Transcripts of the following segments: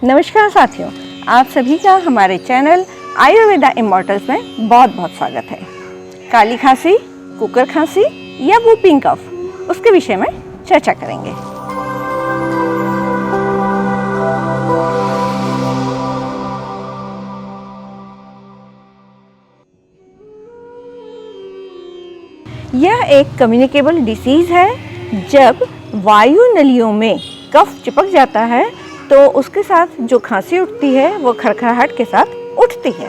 नमस्कार साथियों, आप सभी का हमारे चैनल आयुर्वेदा इमॉर्टल्स में बहुत बहुत स्वागत है। काली खांसी, कुकर खांसी या वूपिंग कफ, उसके विषय में चर्चा करेंगे। यह एक कम्युनिकेबल डिसीज है। जब वायु नलियों में कफ चिपक जाता है तो उसके साथ जो खांसी उठती है वो खरखराहट के साथ उठती है,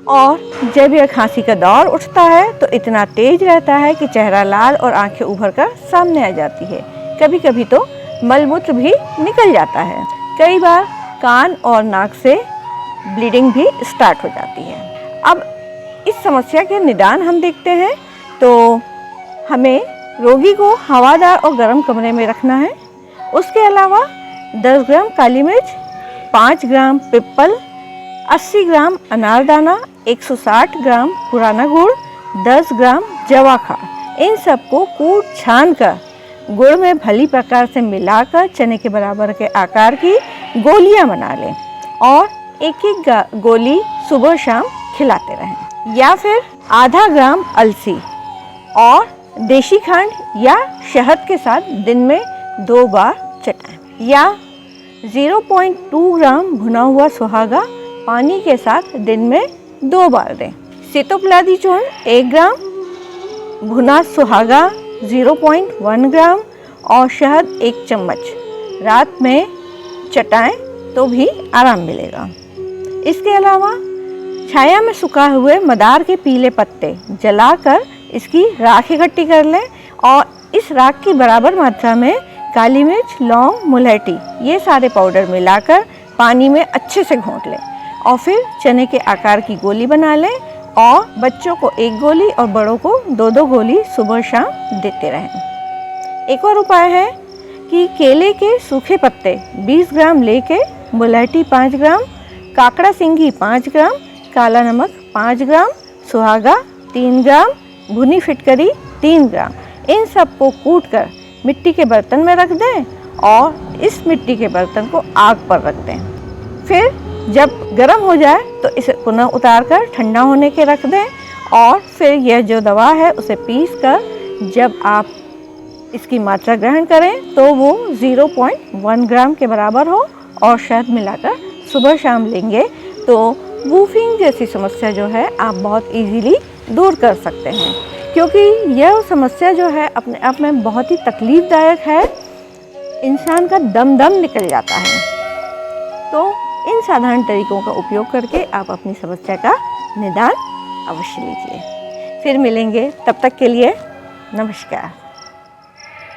और जब यह खांसी का दौर उठता है तो इतना तेज रहता है कि चेहरा लाल और आंखें उभर कर सामने आ जाती है। कभी कभी तो मलमूत्र भी निकल जाता है। कई बार कान और नाक से ब्लीडिंग भी स्टार्ट हो जाती है। अब इस समस्या के निदान हम देखते हैं तो हमें रोगी को हवादार और गर्म कमरे में रखना है। उसके अलावा 10 ग्राम काली मिर्च, 5 ग्राम पिप्पल, 80 ग्राम अनारदाना, 160 ग्राम पुराना गुड़, 10 ग्राम जवाखा, इन सबको कूट छान कर गुड़ में भली प्रकार से मिलाकर चने के बराबर के आकार की गोलियां बना लें और एक एक गोली सुबह शाम खिलाते रहें। या फिर आधा ग्राम अलसी और देशी खंड या शहद के साथ दिन में 2 बार चटाएं। या 0.2 ग्राम भुना हुआ सुहागा पानी के साथ दिन में 2 बार दें। सीतोपलादी चूर्ण 1 ग्राम, भुना सुहागा 0.1 ग्राम और शहद 1 चम्मच रात में चटाएं तो भी आराम मिलेगा। इसके अलावा छाया में सुखाए हुए मदार के पीले पत्ते जलाकर इसकी राख इकट्ठी कर लें और इस राख की बराबर मात्रा में काली मिर्च, लौंग, मुलहटी, ये सारे पाउडर मिलाकर पानी में अच्छे से घोंट लें और फिर चने के आकार की गोली बना लें और बच्चों को 1 गोली और बड़ों को 2-2 गोली सुबह शाम देते रहें। एक और उपाय है कि केले के सूखे पत्ते 20 ग्राम लेके मुलहटी 5 ग्राम, काकड़ा सिंगी 5 ग्राम, काला नमक 5 ग्राम, सुहागा 3 ग्राम, भुनी फिटकरी 3 ग्राम, इन सबको कूट कर मिट्टी के बर्तन में रख दें और इस मिट्टी के बर्तन को आग पर रख दें। फिर जब गर्म हो जाए तो इसे पुनः उतार कर ठंडा होने के रख दें और फिर यह जो दवा है उसे पीस कर जब आप इसकी मात्रा ग्रहण करें तो वो 0.1 ग्राम के बराबर हो और शहद मिलाकर सुबह शाम लेंगे तो वूफिंग जैसी समस्या जो है आप बहुत इजीली दूर कर सकते हैं, क्योंकि यह समस्या जो है अपने आप में बहुत ही तकलीफ़दायक है। इंसान का दम निकल जाता है। तो इन साधारण तरीकों का उपयोग करके आप अपनी समस्या का निदान अवश्य लीजिए। फिर मिलेंगे, तब तक के लिए नमस्कार।